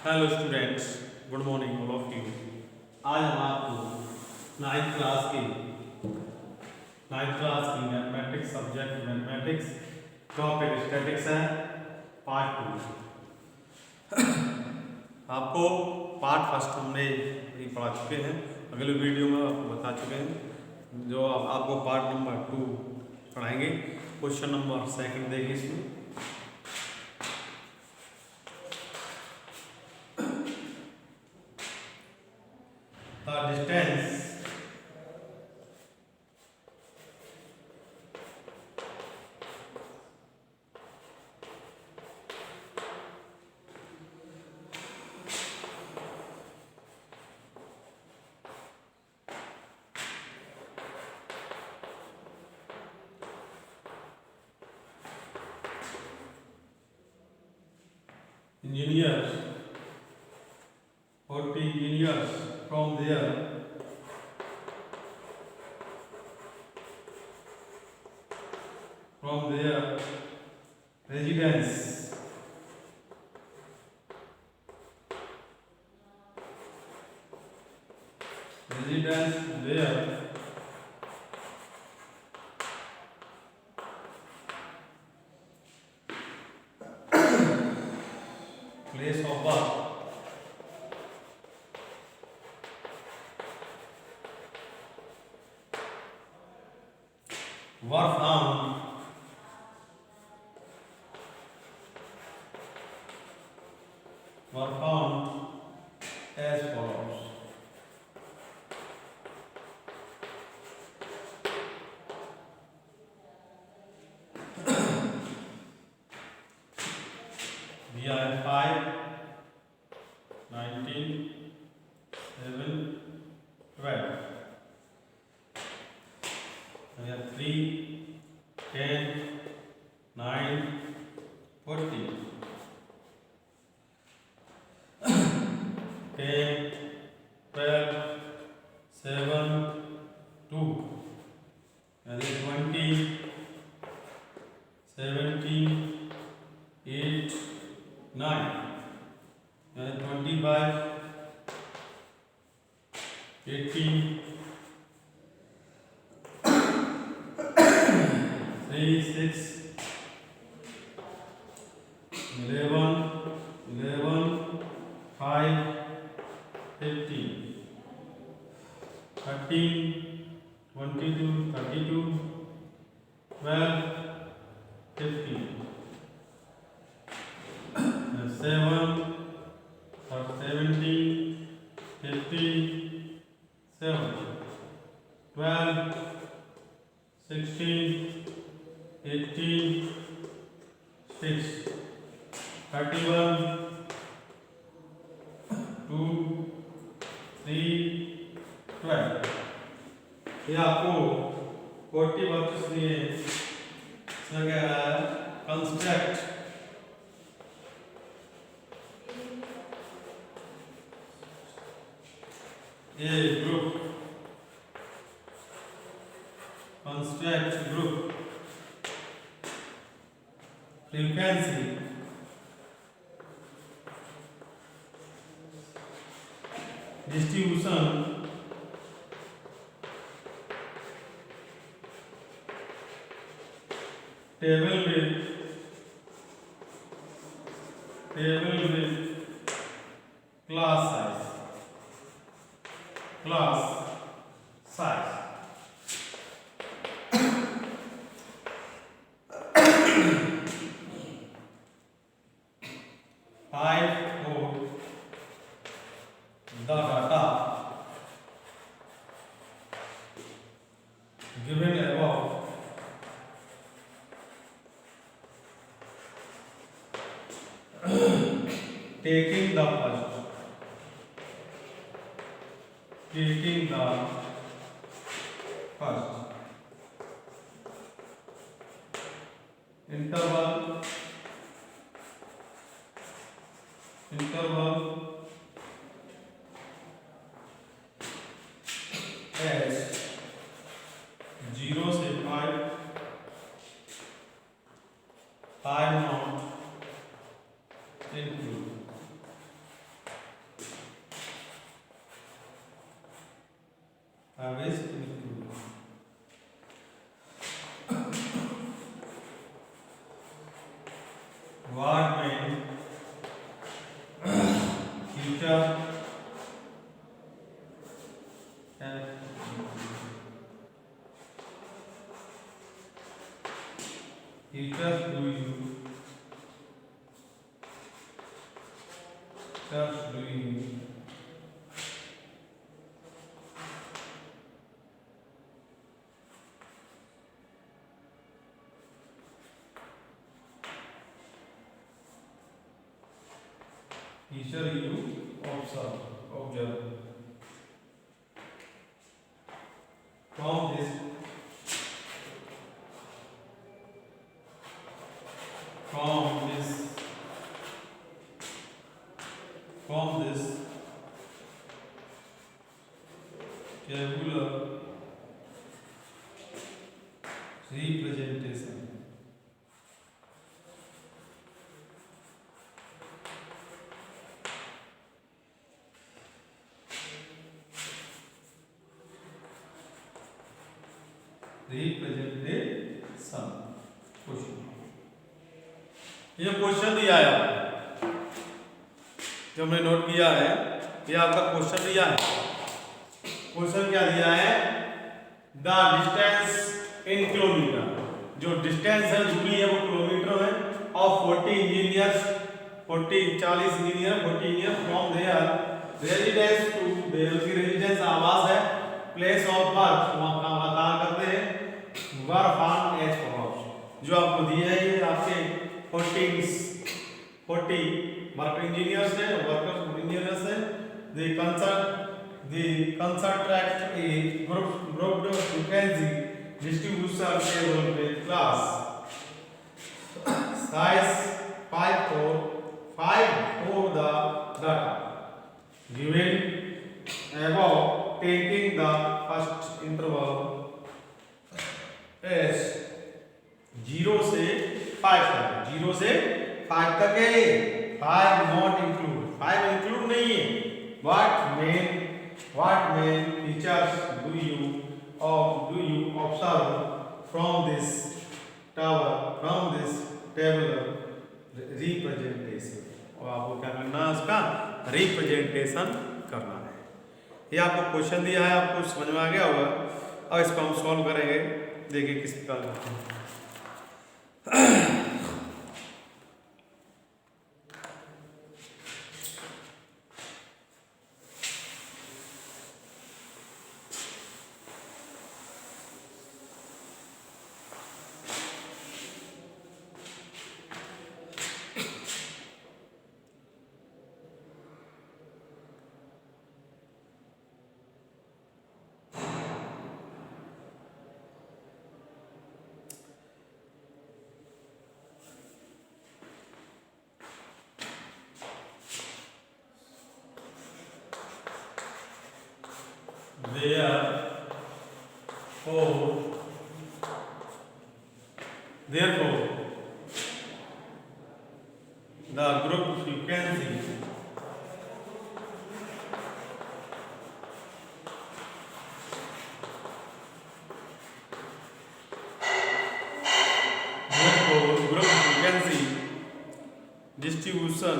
Hello students, good morning all of you. आज हम आपको नाइन्थ क्लास की mathematics subject mathematics topic statics है पार्ट 2। आपको पार्ट फर्स्ट हमने भी पढ़ा चुके हैं, अगले वीडियो में आपको बता चुके हैं। जो आपको पार्ट नंबर 2 पढ़ाएंगे। क्वेश्चन नंबर 2 देखिए इसमें। The distance engineers 40 engineers from their residence their place of work found as follows. We are 5, 19, 7, 12. We have 3, 10, 9, 40. 10, 12, 7, 2. And then 20, 17, 8, 9. And 25, 18, 3, 6, 11, 5, 15, 13, 22, 32, 12, 15, 7, 17, 15, 7, 12, 16, 18, 6, 31, 2, 3, 12। ये आपको 40 वर्ड्स लिए इसमें क्या है, construct a group, construct group, frequency, distribution, table with class size. Five for the data given above taking the first interval as 0 से 5 not include what mean future and future do you future you observe from this tabular representation. Representation question, ये question दिया है आपको जो हमने note किया है, ये आपका क्वेश्चन दिया है। क्वेश्चन क्या दिया है? द डिस्टेंस इन किलोमीटर, जो डिस्टेंस है दूरी है वो किलोमीटर में, of 40 engineers 40 engineer from their residence to their की रेजिडेंस आवास है, प्लेस ऑफ वर्क वहां काम करते हैं, वर्क ऑन एज फॉलोज। जो आपको दिए है ये आपके 40 वर्क इंजीनियर्स हैं, वर्कर इंजीनियर्स हैं। the construct a group frequency distribution table with class size 5 for the data given above, taking the first interval as 0 से 5 तक। 0 से 5 तक है, 5 not include, 5 include नहीं है। what main features do you observe from this tabular representation? और आपको क्या करना है, उसका रिप्रेजेंटेशन करना है। ये आपको क्वेश्चन दिया है, आपको समझ में आ गया होगा। अब इसको हम सॉल्व करेंगे, देखिए किस प्रकार करते हैं। Therefore, the group frequency distribution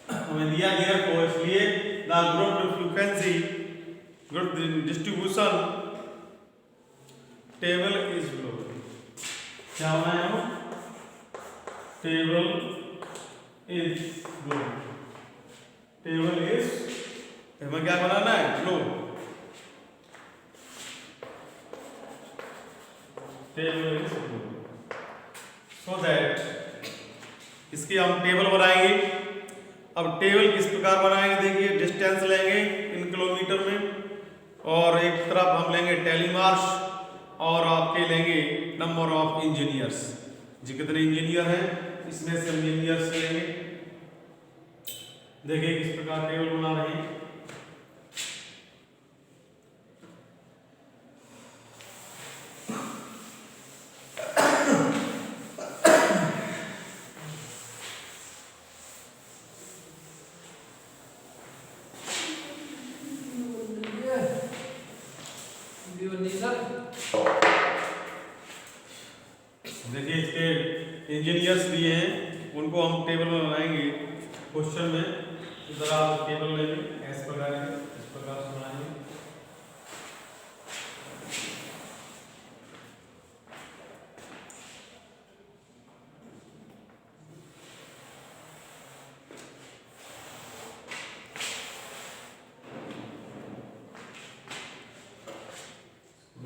हमें दिया गया को, इसलिए the group distribution table is low. क्या होना है? Table is low. Table is, हमें क्या बनाना है? Low. Table is low, so that इसकी हम टेबल बनाएंगे। अब टेबल किस प्रकार बनाएंगे, देखिए डिस्टेंस लेंगे इन किलोमीटर में, और एक तरफ हम लेंगे टेलीमार्श, और आपके लेंगे नंबर ऑफ इंजीनियर्स, जी कितने इंजीनियर हैं इसमें से इंजीनियर्स लेंगे। देखिए किस प्रकार टेबल बना रहे हैं। इंजीनियर्स दिए हैं उनको हम टेबल में बनाएंगे क्वेश्चन में। इधर आप टेबल लेंगे इस प्रकार से बनाएंगे।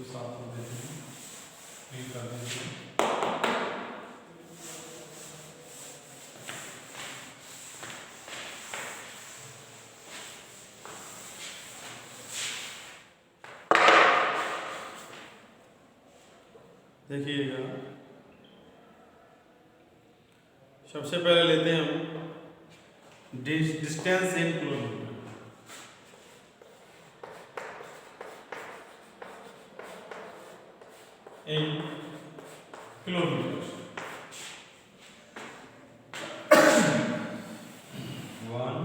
साफ कर देते हैं, क्लीन कर देते हैं। देखिएगा, सबसे पहले लेते हैं हम distance in kilometre. In kilometre 1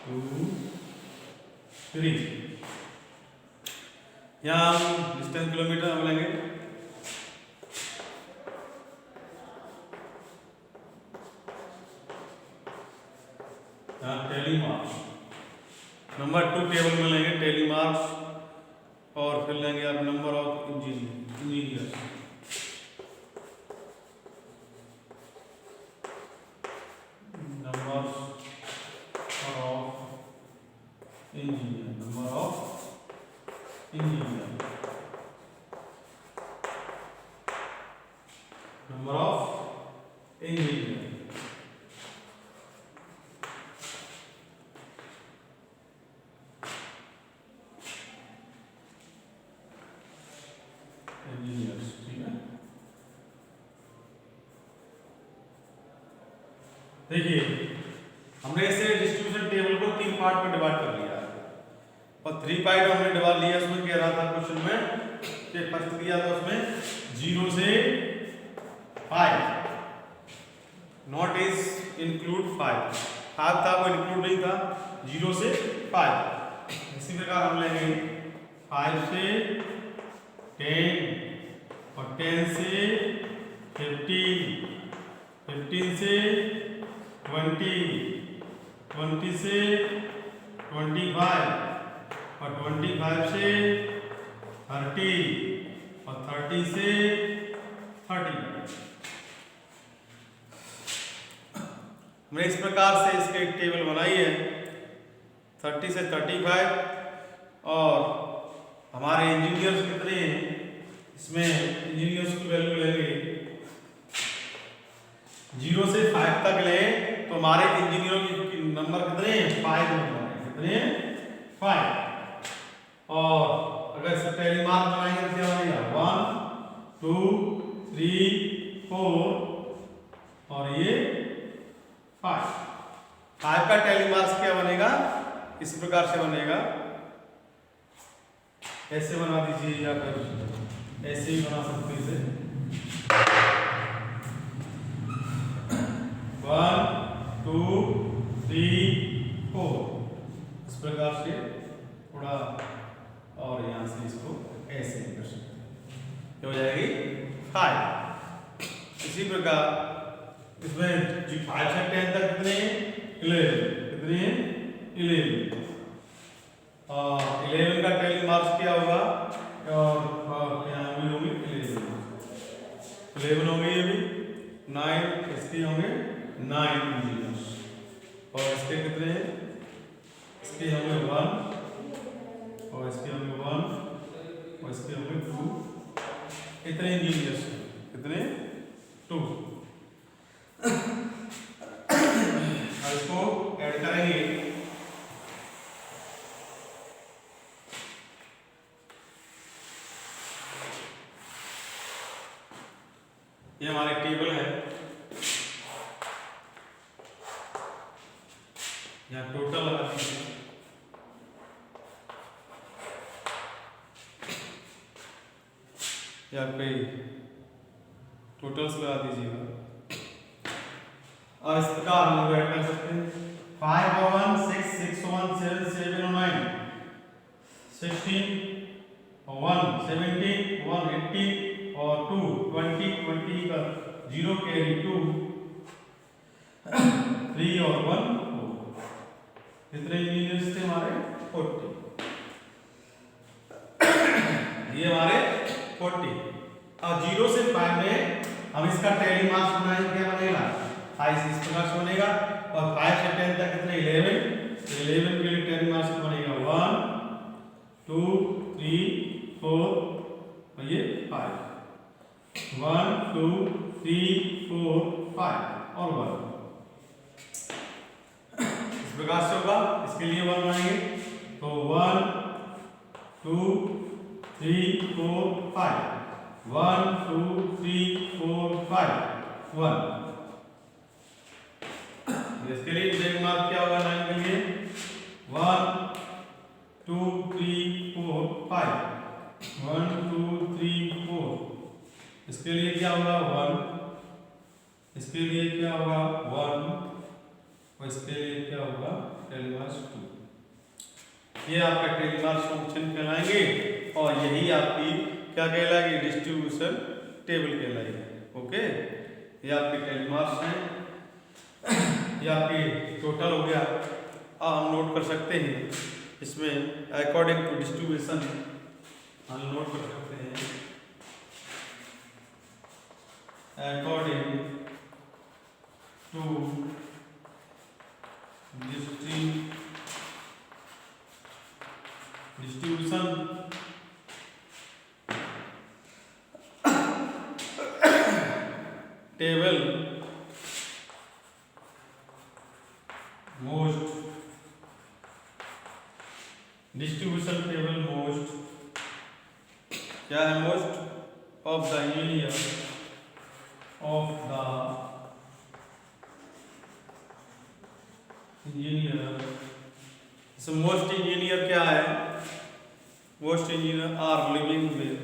2 3। यहाँ हम डिस्टेंस किलोमीटर हम लेंगे। यहाँ टेली मार्क्स नंबर 2 टेबल में लेंगे टेली मार्क्स, और फिर लेंगे आप number of engineers. Number of engineer, number of engineer, number of engineer. Engineers, ठीक है। देखिए, हमने इसे डिस्ट्रीब्यूशन टेबल को 3 पार्ट में डिवाइड कर लिया और 3 पार्ट हमने डिवाइड लिया। उसमें कह रहा था क्वेश्चन में कि फर्स्ट दिया था उसमें 0 से 5 नॉट इज इंक्लूड 5 था, वो इंक्लूड नहीं था, 0 से 5। इसी प्रकार हम लेंगे 5 से 10 और 10 से 15, 15 से 20, 20 से 25 और 25 से 30 और 30 से 30। हमने इस प्रकार से इसके एक टेबल बनाई है 30 से 35। और हमारे इंजीनियर्स कितने हैं, इसमें इंजीनियर्स की वैल्यू लेंगे 0 से 5 तक ले तो हमारे इंजीनियरों की नंबर कितने हैं, 5 नंबर है, कितने हैं, 5। और अगर इसे टेली मार्क बनाएंगे तो क्या बनेगा 1 2 3 4 और ये 5 का टेली मार्क्स क्या बनेगा, इस प्रकार से बनेगा। ऐसे बना दीजिए या फिर ऐसे ही बना सकते हैं इसे 1 2 3 4 इस प्रकार से थोड़ा, और यहाँ से इसको ऐसे कर सकते हैं, हो जाएगी 5। इसी प्रकार इसमें 5 से 10 तक कितने 11, कितने 11 और 11 का टेली मार्क्स क्या होगा, और यहाँ भी होंगे 11 होंगे, ये भी 9, इसके होंगे 9 इंजीनियर्स। और इसके कितने हैं, इसके होंगे 1 और इसके होंगे 1 और इसके होंगे 2। इतने इंजीनियर्स, कितने 2। और इसको ऐड करेंगे ये हमारे टेबल है, यहाँ टोटल लगा दीजिए, या पे टोटल्स लगा दीजिएगा। और इस प्रकार हम ऐड कर सकते हैं 5 और 1 6 6 1 7 7 और 9 16 और 1 17 1 18 और 2 20 20 का 0 कैरी 2, 3 और 1 4। कितने इंजीनियर्स थे हमारे? 40। ये हमारे 40। अब 0 से 5 में हम इसका टेली मास बनाएंगे, क्या बनेगा? 5 इस प्रकार से बनेगा। और 5 से 10 तक कितने? 11। 11 के लिए टेली मास बनेगा 1 2 3 4 और ये 5। 1 2 3 4 5 और 1 इस प्रकार से होगा। इसके लिए 1 बनाएंगे तो 1 2 3 4 5 1 2 3 4 5 1। इसके लिए टेली मास क्या होगा? 9 के लिए 1 2 3 4 5 1 2 3 4। इसके लिए क्या होगा? 1। इसके लिए क्या होगा? 1 और इसके लिए क्या होगा? टेली मास 2। ये आपका टेली मास फंक्शन कहलाएंगे और यही आपकी क्या कहलाएगी? डिस्ट्रीब्यूशन टेबल कहलाएगी। ओके, ये आपके टेली मास हैं। ये आपके टोटल हो गया। अब हम नोट कर सकते हैं इसमें अकॉर्डिंग टू डिस्ट्रीब्यूशन हम नोट कर सकते हैं according to distribution table most distribution table most क्या है? Most of the engineer most engineer क्या है? Most engineer are living with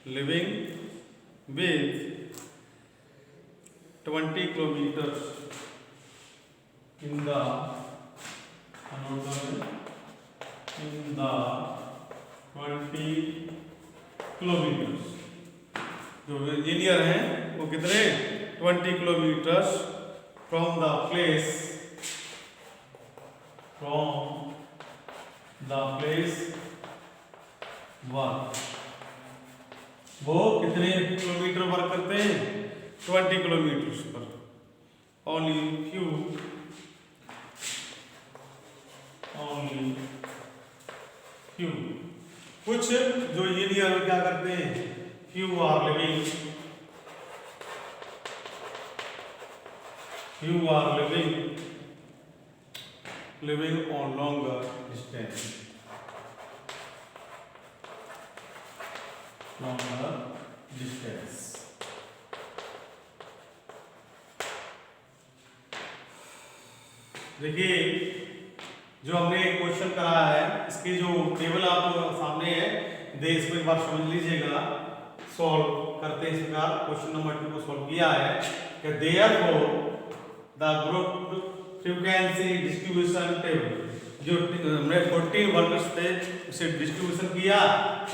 living with 20 kilometers in the 20 kilometers। जो इंजीनियर हैं वो कितने? 20 kilometres from the place work. वो कितने किलोमीटर वर्क करते हैं? 20 किलोमीटर पर। only few कुछ जो इंजीनियर क्या करते हैं? few are living on longer distance। देखिए जो हमने क्वेश्चन कराया है इसकी जो टेबल आप सामने है, इसको एक बार समझ लीजिएगा। सॉल्व करते हैं इस प्रकार। क्वेश्चन नंबर 2 को सॉल्व किया है कि therefore the group frequency distribution table, जो हमने 14 वर्कर्स थे उसे डिस्ट्रीब्यूशन किया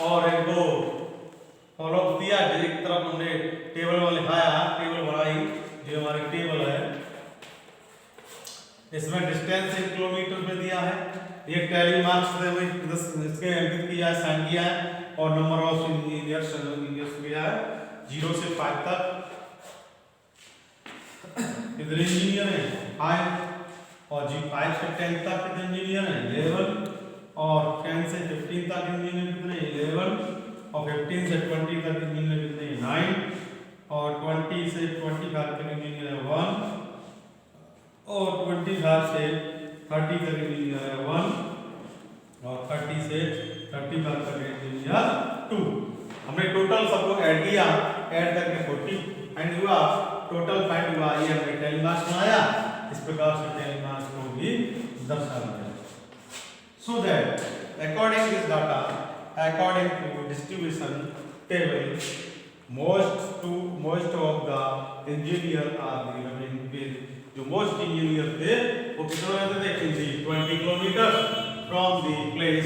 और इनको फॉलो अप दिया। एक तरफ हमने टेबल में लिखाया, टेबल बनाई जो हमारी टेबल है। इसमें डिस्टेंस इन किलोमीटर में दिया है। ये टेली मार्क्स से हमें इसके अंकित किया है, साइन किया है और नंबर ऑफ इंजीनियर्स किया है 0 से 5 तक। कितने इंजीनियर हैं? 5। और 5 से 10 तक कितने इंजीनियर हैं? 11। और 10 से 15 तक इंजीनियर कितने? 11। और 15 से 20 तक इंजीनियर कितने? 9। और 20 से 25 तक इंजीनियर है 1। और 25 से 30 तक इंजीनियर है 1। और 30 से 35 तक इंजीनियर 2। हमने टोटल सबको ऐड किया, ऐड करके 40 फाइंड हुआ, टोटल फाइंड हुआ। ये हमने टेली मास बनाया। इस प्रकार से टेली मास को भी दर्शाया है। So that according this data, according to distribution table, most of the engineer are living with जो मोस्ट इंजीनियर थे वो कितना रहते थे in the 20 kilometre from the place,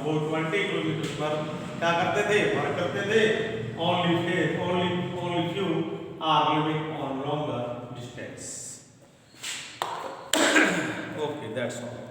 वो 20 किलोमीटर पर क्या करते थे, वर्क करते थे। only few are living on longer distance. Okay, that's all.